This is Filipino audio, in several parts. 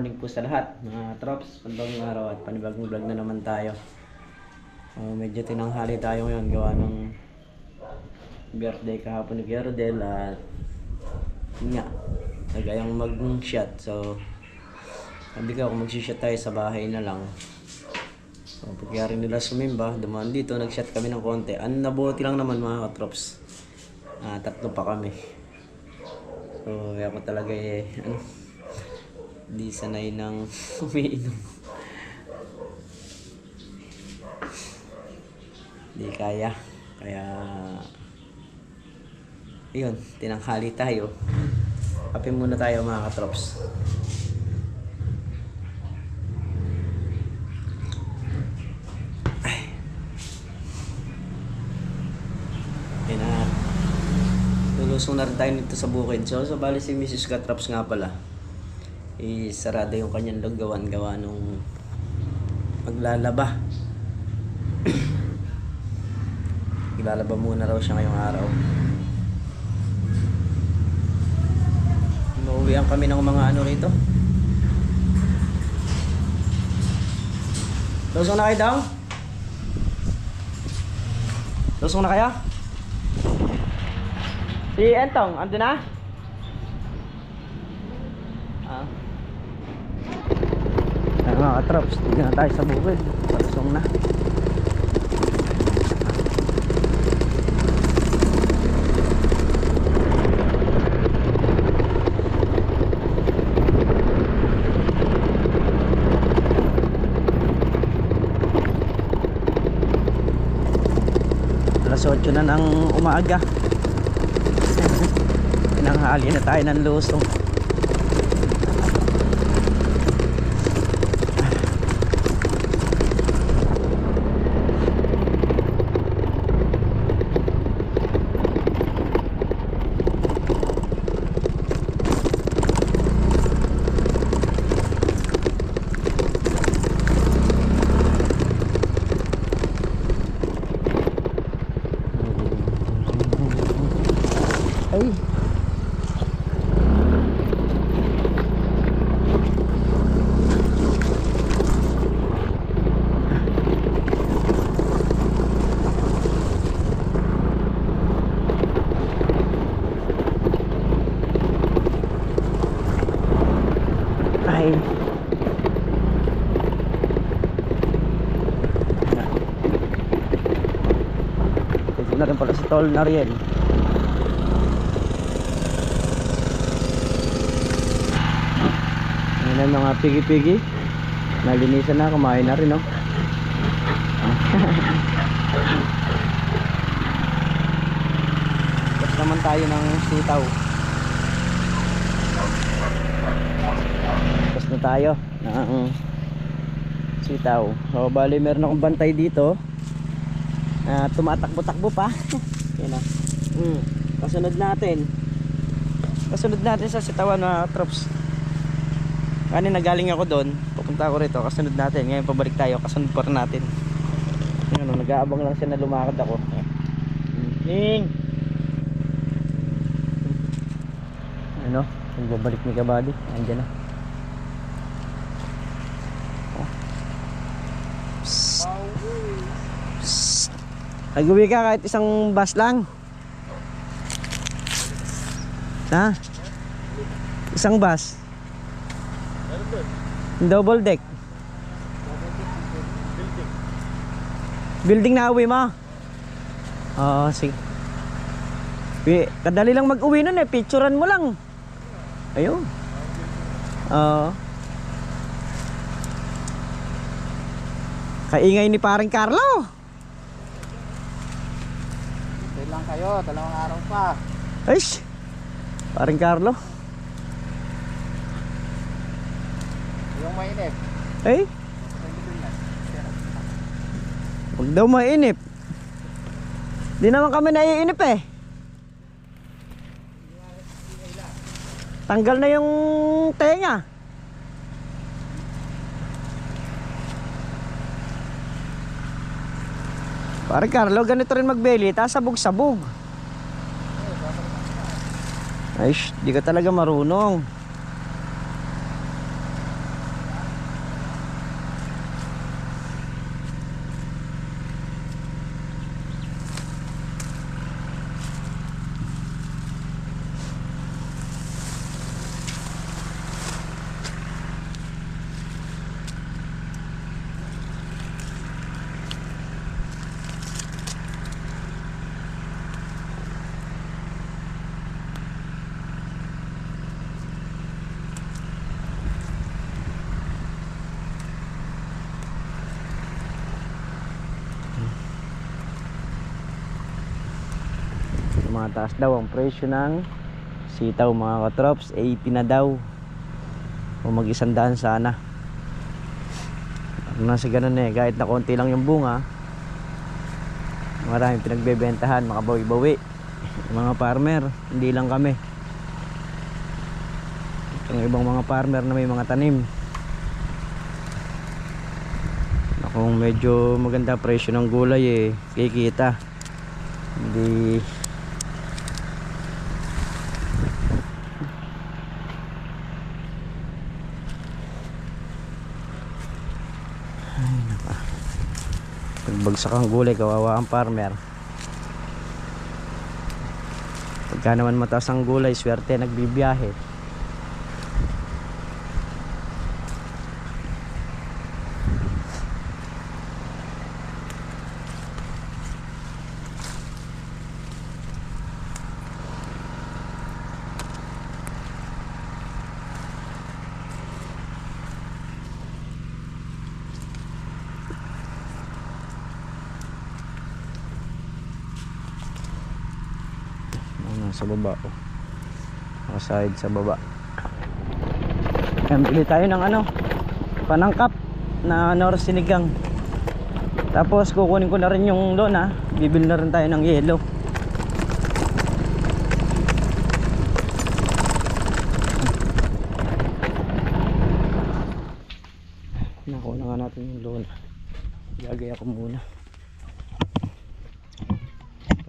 morning po sa lahat mga trops, panibagong araw at panibagong vlog na naman tayo. Medyo tinanghali tayo ngayon gawa ng birthday kahapon ni Kuya Rodel at yun nga, nagayang mag-shot. So sabi ko kung mag-shot tayo sa bahay na lang. So pagkayari nila sumimba, dumaan dito, nag-shot kami ng konti. Nabuti lang naman mga trops, tatlo pa kami. So ako talaga di sanay ng umiinom. Di kaya. Kaya yun, tinanghali tayo. Kape muna tayo mga katrops. Lulusong na rin tayo nito sa bukid. So bali si Mrs. Katrops nga pala, sarado yung kanyang lugawan gawa nung maglalaba. Maglalaba muna raw siya ngayong araw. Mauwian kami ng mga ano rito. Lusong na kayo daw? Lusong na kaya? Si Entong, ando na? Mga katrops, tignan na tayo sa bukid. Palusong na. Alas 8 na ng umaga. Nanghali na tayo ng lusong. Ay. Ay. Ito na rin pala si Tol Nariel. Ayan ang mga pigi-pigi. Nalinisan na, kumain na rin, no? Tapos naman tayo ng sitaw. Tapos na tayo ng sitaw. So bali meron akong bantay dito na tumatakbo-takbo pa. Yan, kasunod natin sa sitawan na trops. Kanina nagaling ako doon, pupunta ako rito, kasunod natin. Ngayon pabalik tayo, kasunod pa rin natin. Ano, nag-aabang lang siya na lumakad ako. Ning! Ano, kung babalik ni Kabady, andyan na. Psst. Psst. Nag-uwi ka kahit isang bus lang. Ha? Isang bus. Double deck. Building na uwi mo? Oo, sige. Kadali lang mag-uwi nun picturean mo lang. Ayun. Oo. Kaingay ni paring Carlo. Stay lang kayo, 2 araw pa. Aish, paring Carlo. Yung mainit. Eh? Huwag daw mainip. Di naman kami naiinip Tanggal na yung tenga. Parang Carlo, ganito rin magbeli, sabog-sabog. Ay, di ka talaga marunong. tumataas daw ang presyo ng sitaw mga katrops. 80 na daw o mag-100 sana. Nasa ganun eh, kahit na konti lang yung bunga, maraming pinagbebentahan, makabawi-bawi yung mga farmer, hindi lang kami. Ang ibang mga farmer na may mga tanim, kung medyo maganda presyo ng gulay eh, kikita. Hindi pagbagsak ang gulay, kawawa ang farmer. Pagka naman mataas ang gulay, swerte nagbibiyahe. Sa baba oh. Nakaside sa baba. Ayan, bili tayo ng ano, panangkap na nor sinigang. Tapos kukunin ko na rin yung lona. Bibili na rin tayo ng yelo. Nakuha na nga natin yung lona. Gagaya ko muna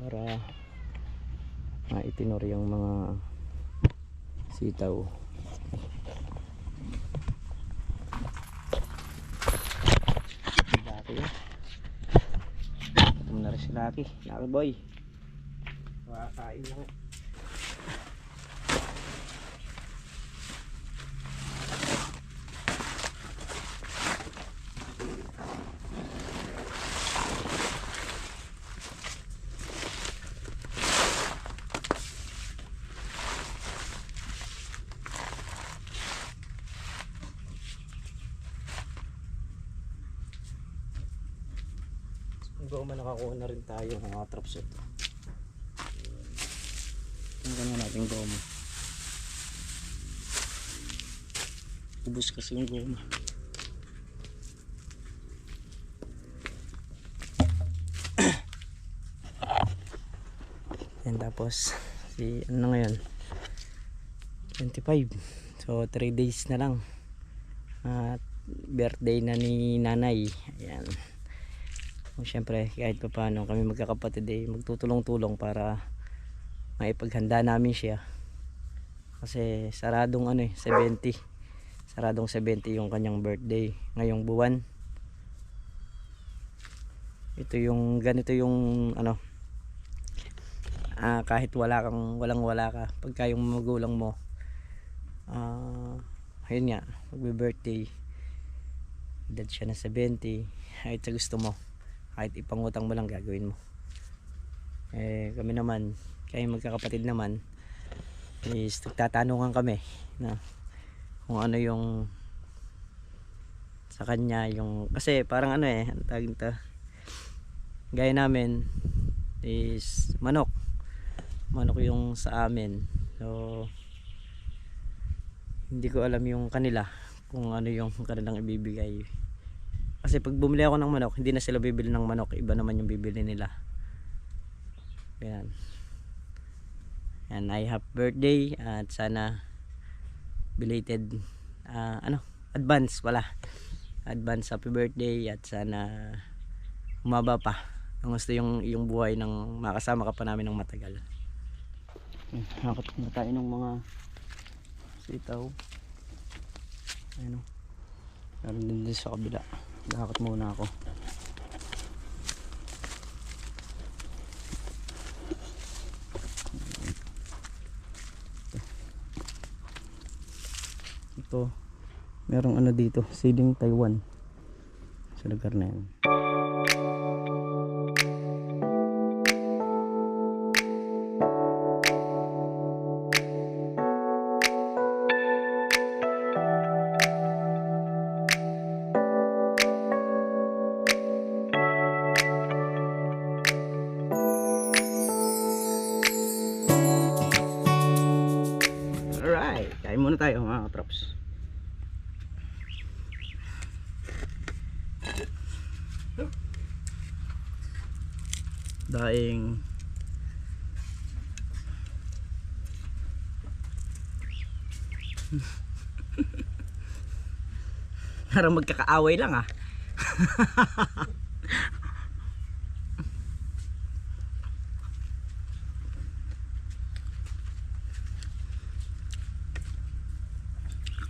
para maitinor yung mga sitaw. Laki na rin si Laki boy, makakain lang. Goma, nakakuha na rin tayo ng mga traps ito. Tingnan na natin goma. Ubus kasi yung goma. And tapos si ano na ngayon, 25. So 3 days na lang at birthday na ni nanay. Ayan. Siyempre kahit pa paano kami magkakapatid eh, magtutulong-tulong para maipaghanda namin siya, kasi saradong ano eh, 70, saradong 70 yung kanyang birthday ngayong buwan. Ito yung ganito yung ano, kahit wala ka, pagka yung magulang mo ayun nga, magbe-birthday, edad siya na 70, kahit sa gusto mo, kahit ipangutang mo lang gagawin mo. Kami naman, kaya magkakapatid naman is nagtatanungan kami na kung ano yung sa kanya, yung kasi parang ano eh, ang tawag nito, gaya namin is manok yung sa amin. So hindi ko alam yung kanila kung ano yung kanilang ibibigay. Kasi pag bumili ako ng manok, hindi na sila bibili ng manok, iba naman yung bibili nila. Ayan. And I have birthday at sana belated advance happy birthday, at sana umaba pa. Ang gusto yung buhay ng makasama ka pa namin ng matagal. Nakatulong tayo ng mga sitaw. Ayun o. Meron din sa kabila. Lakot muna ako. Ito, merong ano dito, seeding Taiwan sa lugar na yan. Kain muna tayo mga katrops. Daing parang magkakaaway lang ah.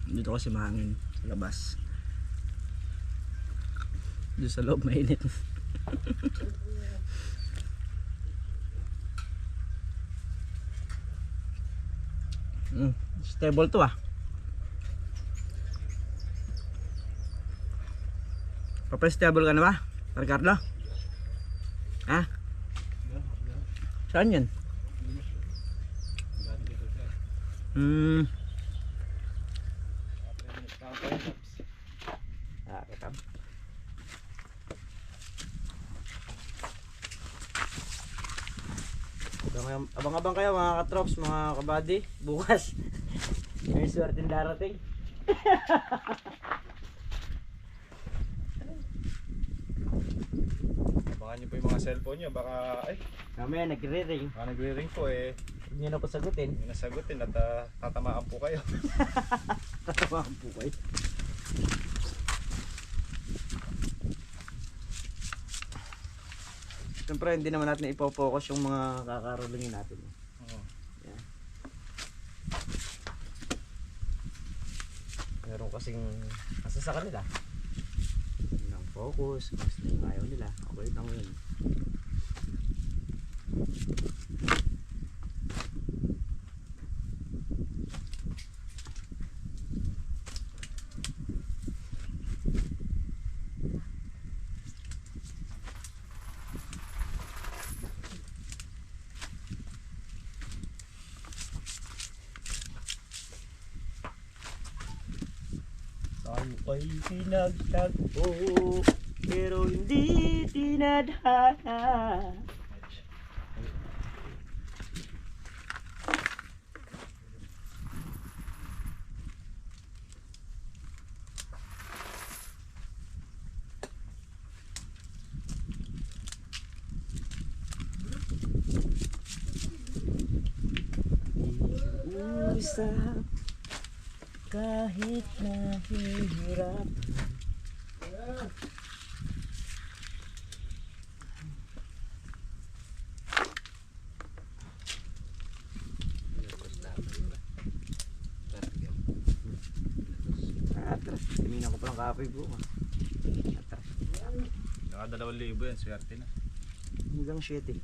Dito kasi mahangin sa labas. Dito sa loob mainit. Stable to ah. Papastable ka na ba, Ricardo? Ha? Saan yan? Kitab. Abang-abang kayo mga katrops, mga kabady. Bukas may swerteng darating. Abangan nyo po yung mga cellphone nyo. Baka, Mamaya nagre-ring. baka nagre-ring po eh. Huwag nyo na po sagutin. Yung nasagutin at tatamaan po kayo. Tatamaan po kayo. Siyempre hindi naman natin ipopokus yung mga kakarulungin natin. Oo. Yan. Meron kasing kasi sa kanila ng focus, gusto yung ayaw nila. Okay lang yun. Tayo ay pinagtagpo pero hindi tinadhana. Usap kahit nahihirap. Atras, tingnan ko palang kapoy bro. Atras. Naka 2,000 yan, swerte na. Hanggang 7.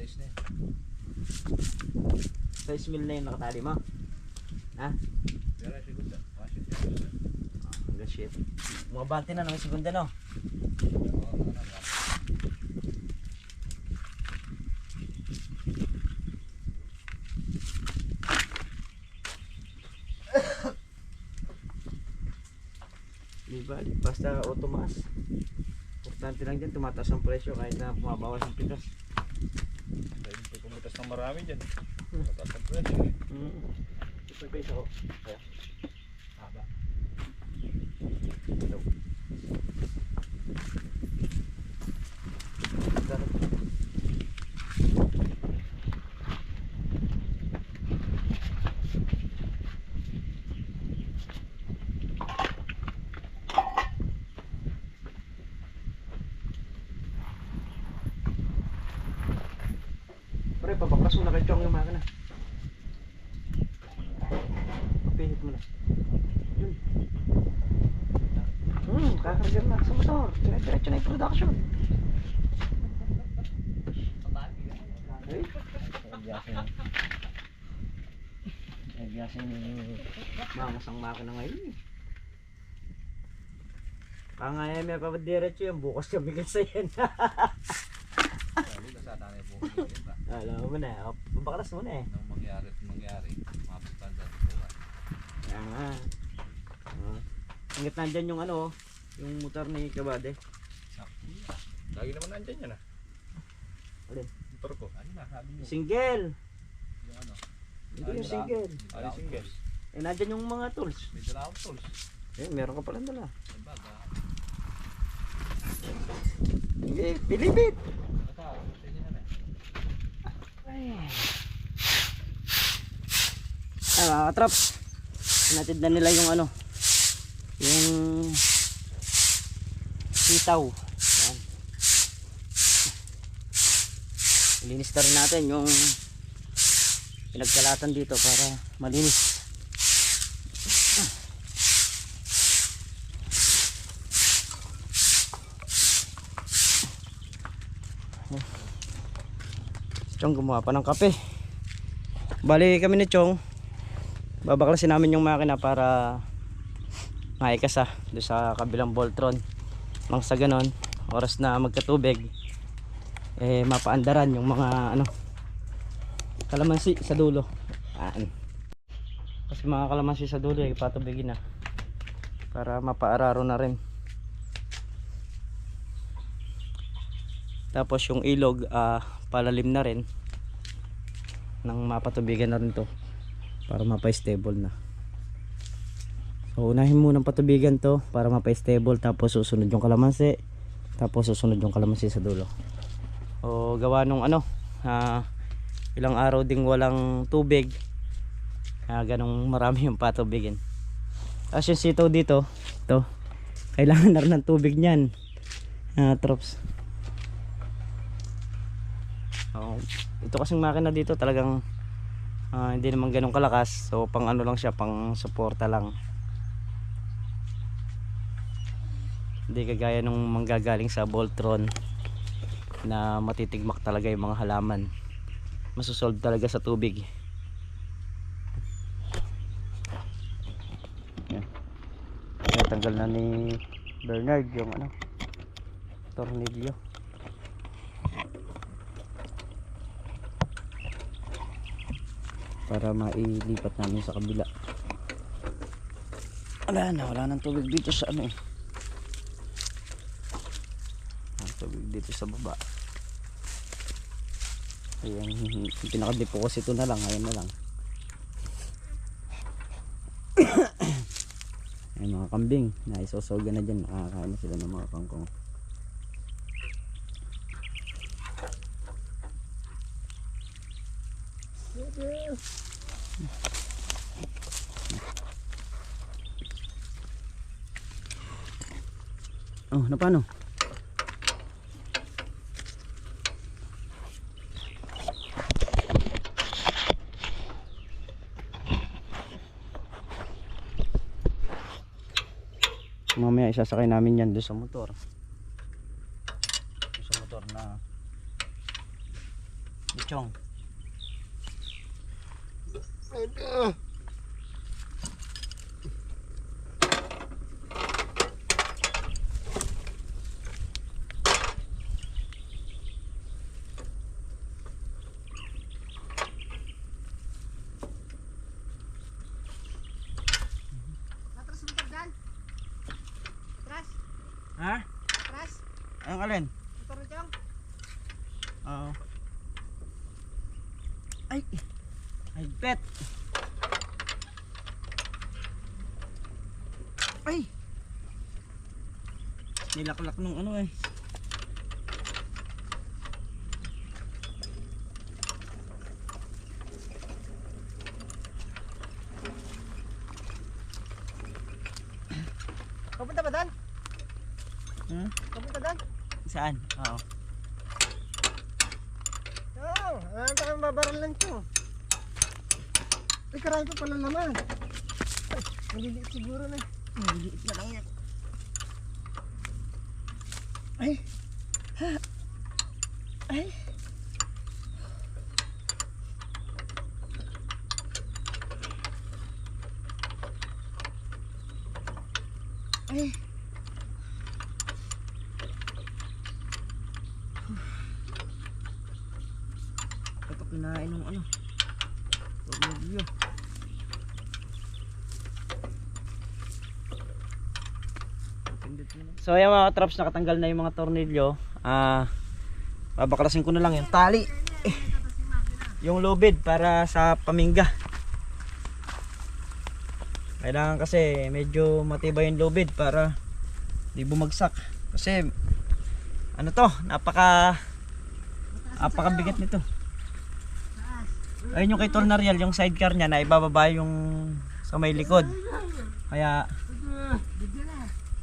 Size na yan. Size mil na yung nakatali mo. Ha? Pero segunda. Hanggang 7. Mga bante na ng segunda no? Diba? Basta tumaas. Importante lang dyan, tumataas ang presyo kahit na bumabawas ang pitas. Dahil po kumutas ng marami dyan. Mataas ang presyo eh. Ito yung peso ko. Kaya. Haba. Ito. Pre, papaklas mo na kay Chong yung makina. Pinit mo na. Yun. Kakarga na sa motor. Dire-diretso na yung production. Ay, nagyasin mamasang makina ngayon eh. Pangaya may papadiretso yan. Bukas kami kasi yan. Alam mo na, pabaklas mo na eh. Nang mangyari, mapuntan dyan. Kaya nga. Hanggat nandyan yung ano, yung motor ni Kabade. Lagi naman nandyan yan ah. Alin? Motor ko. Ano na, sabi nyo? Single! Yung ano? Hindi yung single. Ano yung single? Eh, nandyan yung mga tools. May dala akong tools. Eh, meron ka palang dala. May baga. Sige, pilipit. Ata, pwede na rin. Ay, mga katraps. Pinatid na nila yung ano. Yung sitaw. Yan. Ilinis na rin natin yung pinagkalatan dito para malinis. Chong gumawa pa ng kape. Bali kami ni Chong, babaklasin namin yung makina para maikasa doon sa kabilang Voltron. Nang sa ganon, oras na magkatubig, eh mapaandaran yung mga ano, kalamansi sa dulo. Kasi mga kalamansi sa dulo eh patubigin na para mapaararo na rin. Tapos yung ilog palalim na rin nang mapatubigan na rin to para mapa-stable na. So unahin muna patubigan to para mapa-stable, tapos susunod yung kalamansi, tapos susunod yung kalamansi sa dulo. O gawa nung ano, ilang araw ding walang tubig, ganong marami yung patubigin. Tapos yung sitaw dito, to kailangan na rin ng tubig nyan, trops. Ito kasing makina dito talagang hindi naman ganun kalakas, so pang ano lang siya, pang suporta lang. Hindi kagaya nung manggagaling sa Voltron na matitigmak talaga yung mga halaman, masusolve talaga sa tubig. Yan. Kaya tanggal na ni Bernard yung ano, tornilyo. Para mailipat namin sa kabila. Wala nang tubig dito sa ano eh. Tubig dito sa baba. Ayan, pinaka-depo kasi ito na lang, ayan na lang. Ayan mga kambing, naisosoga na dyan, nakakain na sila ng mga kangkong. Oh, na paano? Mamaya isasakay namin yan doon sa motor. Doon sa motor na bichong. Atras mo tagdan. Atras. Ha? Atras. Ang alin? Motor na dyan. Oo. Ay! Ay, bet! Ay! Nilaklak nung ano eh. Kapunta ba dan? Kapunta dan? Saan? Oo. Oo. Ano kang babaran lang ito? Ay, karami pa pala naman. Ay, maliliit siguro na. Maliliit na lang yan. Ay. Ha. Ay. Ay. Ito kinain ng ano, tornilyo. So ayan mga traps, nakatanggal na yung mga tornilyo. Babaklasin ko na lang yung tali, yung lubid para sa pamingga. Kailangan kasi medyo matibay yung lubid para di bumagsak. Kasi ano to, napakabigat nito. Ayun yung kay Tornariel, yung sidecar niya na ibababa yung sa may likod. Kaya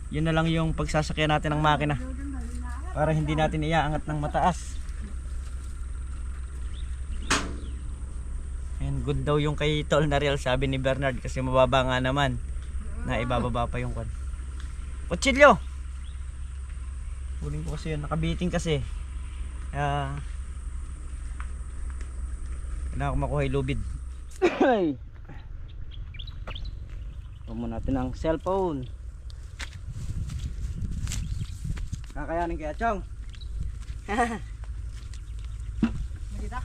yun na lang yung pagsasakyan natin ng makina para hindi natin iaangat ng mataas. And good daw yung kay Tornariel, sabi ni Bernard, kasi mababa nga naman na ibababa pa yung kwan. Kutsilyo! Huling ko kasi yun, nakabiting kasi. Kailangan ko makuha yung lubid. Huwag natin ang cellphone. Kakayanin kaya, Chong? Nakita?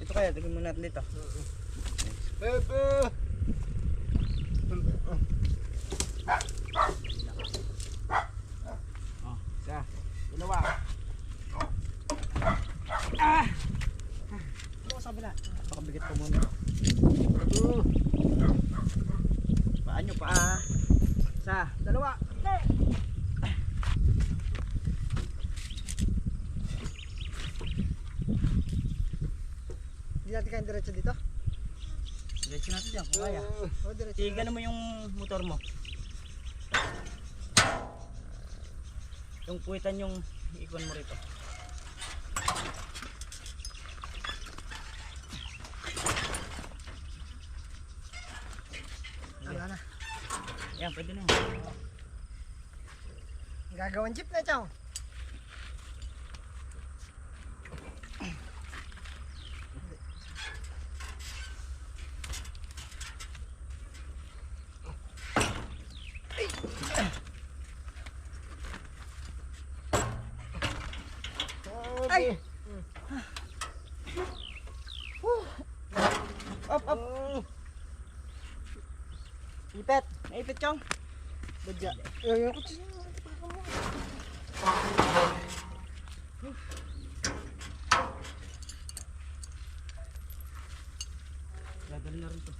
Ito kaya, tignan muna natin dito. Bebe! Oh, isa, dalawa. Ano sa kabila? Pakabigat ko muna. Paan nyo, paa. Isa, Dalawa. Hindi natin kayang diretso dito? diretso natin dyan, kung kaya. Oo, diretso. Tigan mo yung motor mo. Yung puwitan yung ikon mo rito. Wala na. Yan, pwede na. Gagawin jeep na, Chong. Ay! Up, up. Ipit. Naipit, Chong. Badya. Yung kutsi. Dadali na rin to.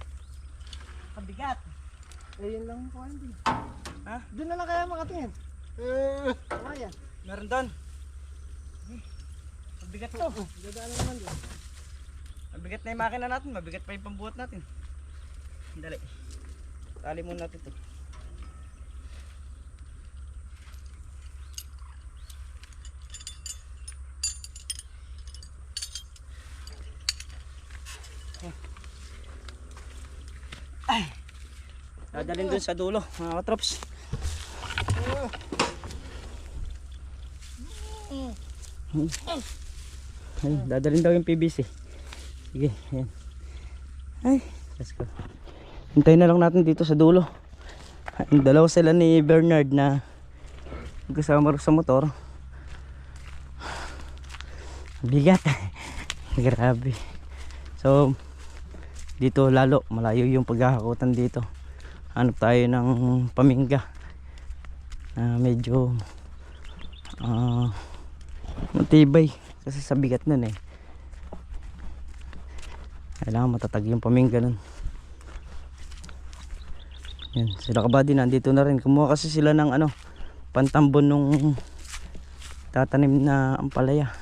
Kabigat. Ayun lang po hindi. Ha? Doon na lang kaya makatingin. Kaya. Meron doon. Mabigat to. Dadaan na naman doon. Mabigat na yung makina natin. Mabigat pa yung pambuhat natin. Dali. Tali muna natin to. Ay. Dadalhin dun sa dulo, mga katrops. Ay, dadalhin daw yung PVC. Sige, yan. Ay, let's go. Hintayin na lang natin dito sa dulo. Ang dalawa sila ni Bernard na kasama sa motor. Bigat. Grabe. So, dito lalo malayo yung paghahakutan dito. Hanap tayo ng pamingga na medyo matibay kasi sa bigat nun eh. Kailangan matatag yung pamingga nun. Yan, sila kabady nandito na rin. Kumuha kasi sila ng pantambon nung tatanim na ampalaya.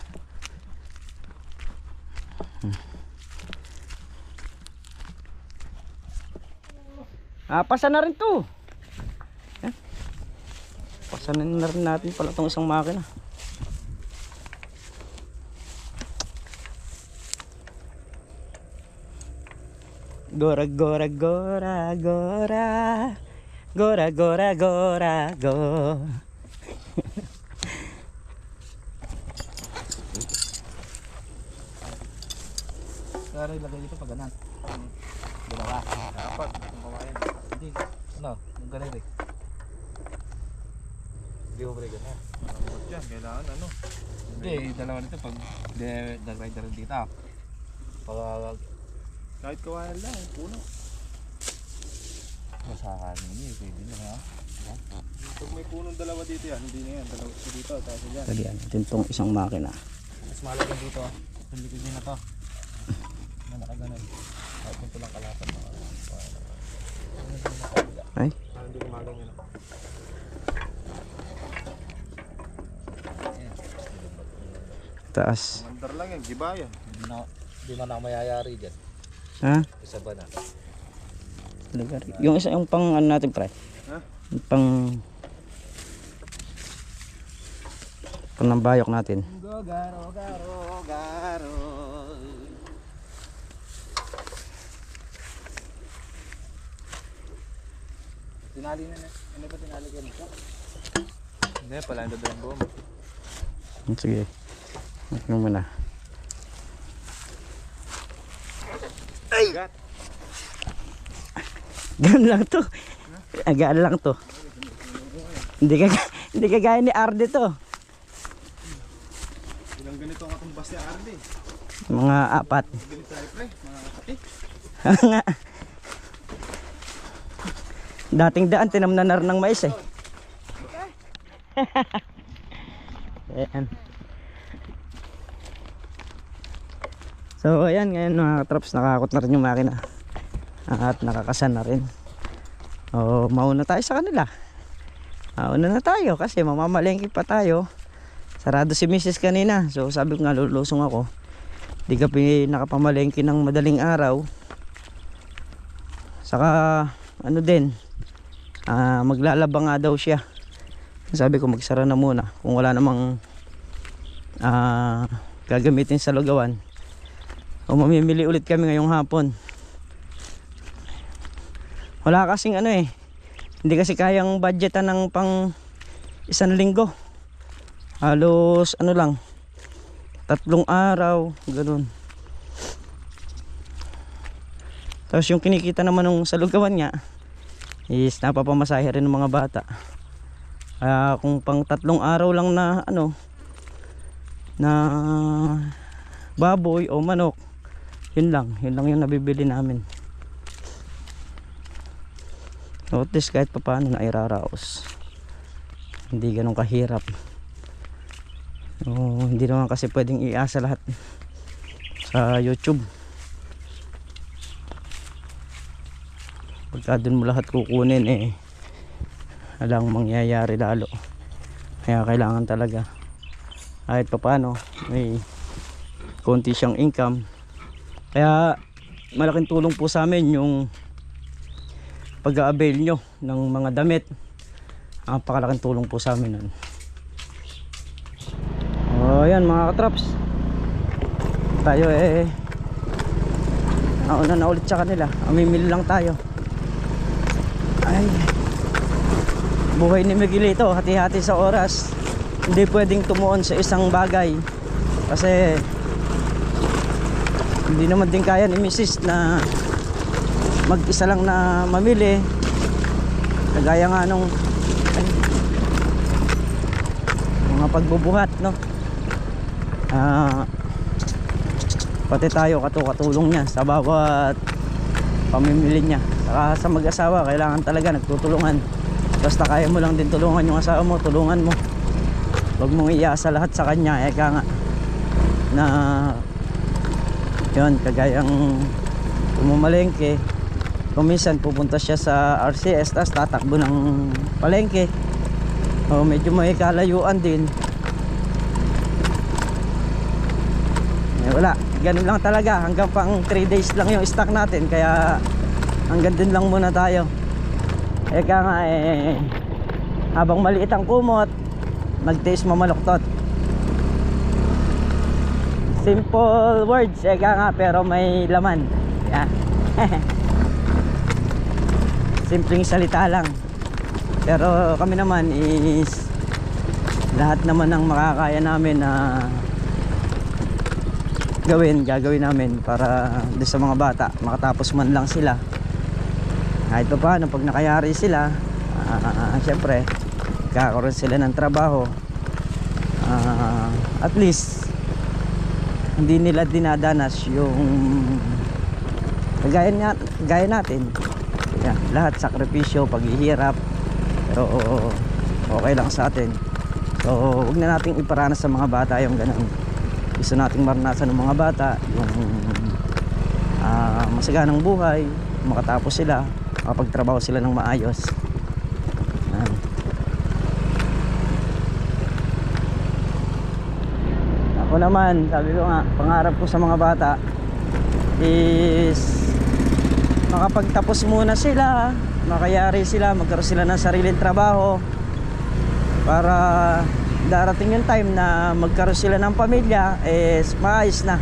Pasa na rin to. Yan. Pasanin na rin natin pala itong isang makina. Gora gora gora gora gora gora gora go. Kaya ilagay dito pag ganan. Dalawa. Apat. Kung kumain. Hindi. Ano? Yung ganun eh. Hindi ko break na. Apat yan. Kailangan ano. Hindi. Dalawa nito pag nag-rider dito. Pag kahit kawayan lang. Puno. Masahan mo niya. Pwede na ha. Pag may punong dalawa dito yan. Hindi na yan. Dalawa dito. Tapos yan. Lagyan natin itong isang makina. Mas malagyan dito. Sa likod niya na to. Na nakaganon. Kahit kung lang kalapad na. Taas. Mandar lang yan, gibayan. Hindi man ako mayayari dyan. Ha? Isa ba na? Lugar. Yung isa yung pang ano natin pre. Ha? Yung pang panambayok natin. Garo, garo, garo. Tinali na. Ano ba tinali ka nito? Hindi, pala yung dadalhin buo mo. Sige. Ano muna. Gat. Gaan lang to. Gaan lang to. Hindi ka gaya ni Arde to. Ilang ganito ang katumbas ni Arde. Mga 4. Ganito tayo pre, mga kapatid. Nga. Dating daan tinamnanar ng mais eh. Ayan. So ayan, ngayon mga katrops, nakakot na rin yung makina at nakakasan na rin. Mauna tayo sa kanila. Mauna na tayo kasi mamamalengke pa tayo. Sarado si Mrs. kanina, so sabi ko nga lulusong ako. Di ka nakapamalengke ng madaling araw. Saka ano din, maglalaba nga daw siya. Sabi ko magsara na muna kung wala namang gagamitin sa lugawan. O mamimili ulit kami ngayong hapon. Wala kasing ano eh, hindi kasi kayang budgetan ng pang 1 linggo. Halos ano lang, 3 araw, ganoon. Tapos yung kinikita naman ng sa lugawan niya is napapamasahe rin ng mga bata. Kung pang 3 araw lang na ano, na baboy o manok, yun lang yung nabibili namin. So at least kahit pa paano na iraraos, hindi ganun kahirap. Hindi naman kasi pwedeng iasa lahat sa YouTube. Pagka dun mo lahat kukunin eh, alang mangyayari lalo. Kaya kailangan talaga kahit pa paano may konti siyang income. Kaya malaking tulong po sa amin yung pag-a-avail nyo ng mga damit. Napakalaking tulong po sa amin nun. Ayan mga katraps, tayo eh nauna na ulit sa kanila. Amimili lang tayo. Ay, buhay ni Miguelito, hati-hati sa oras. Hindi pwedeng tumuon sa isang bagay kasi hindi naman din kaya ni Mrs. na mag-isa lang na mamili. Kagaya nga nung mga pagbubuhat, no? Pati tayo katulong niya sa bawat pamimili niya. Saka sa mag-asawa kailangan talaga nagtutulungan. Basta kaya mo lang din tulungan yung asawa mo, tulungan mo. Huwag mong iasa lahat sa kanya. Eka nga na yun, kagayang pumamalengke, kung minsan pupunta siya sa RCS tapos tatakbo ng palengke, medyo may kalayuan din. Wala, ganun lang talaga. Hanggang pang 3 days lang yung stock natin, kaya hanggang dun lang muna tayo. Eka nga habang maliit ang kumot, magtiis mamaluktot. Simple words, eka nga, pero may laman. Yeah. Simpleng salita lang, pero kami naman is lahat naman ng makakaya namin na gagawin namin para sa mga bata makatapos man lang sila. Kahit pa paano pag nakayari sila, syempre kakaroon sila ng trabaho, at least hindi nila dinadanas yung gaya natin. Yeah, lahat sakripisyo, paghihirap, pero okay lang sa atin. So huwag na nating iparanas sa mga bata yung ganun. Gusto nating maranasan ng mga bata yung masaganang buhay, makatapos sila, makapagtrabaho sila ng maayos. Ako naman, sabi ko nga, pangarap ko sa mga bata is makapagtapos muna sila, makayari sila, magkaroon sila ng sariling trabaho para darating yung time na magkaroon sila ng pamilya is maayos na.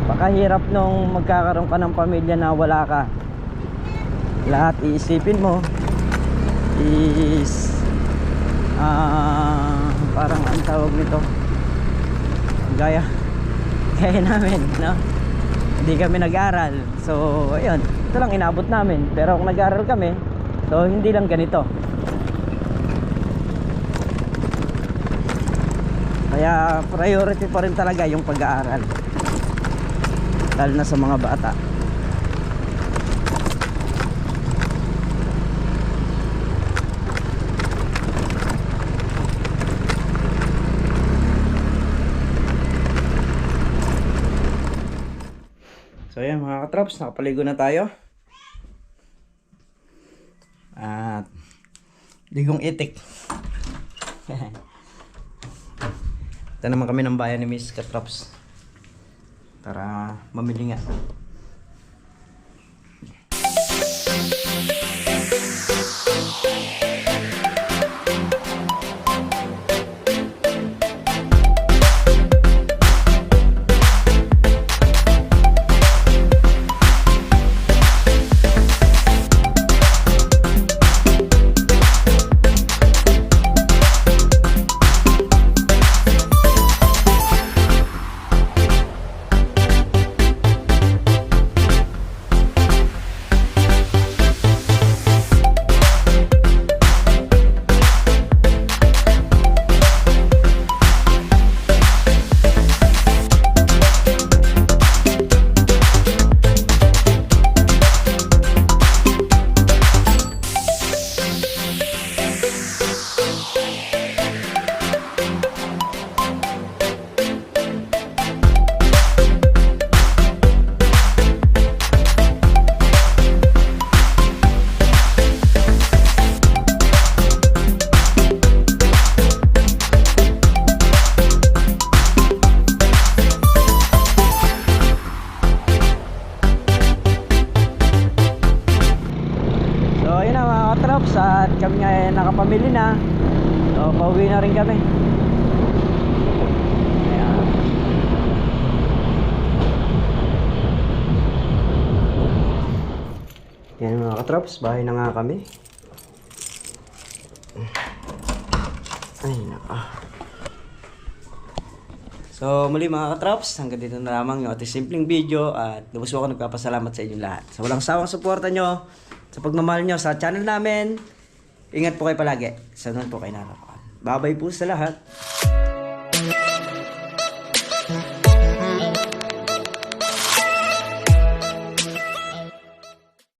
Pakahirap nung magkakaroon ka ng pamilya na wala ka. Lahat iisipin mo is parang ang tawag nito, gaya namin, no? Hindi kami nag-aral, so ayun, ito lang inabot namin. Pero kung nag-aral kami, so hindi lang ganito. Kaya priority pa rin talaga yung pag-aaral, lalo na sa mga bata. So ayan mga katrops, nakapaligo na tayo. At ligong itik. Ito naman kami ng bayan ni Miss Katrops. Tara mamili nga. At kami nga nakapamili na, so pauwi na rin kami. Ayan. Yan mga katrops, bahay na nga kami. Ay naka. So muli mga katrops, hanggang dito na lamang yung ating simpleng video. At lubos ako nagpapasalamat sa inyong lahat sa walang sawang suporta nyo, sa pagmamahal nyo sa channel namin. Ingat po kayo palagi. Sa nun po kayo narapan. Bye-bye po sa lahat.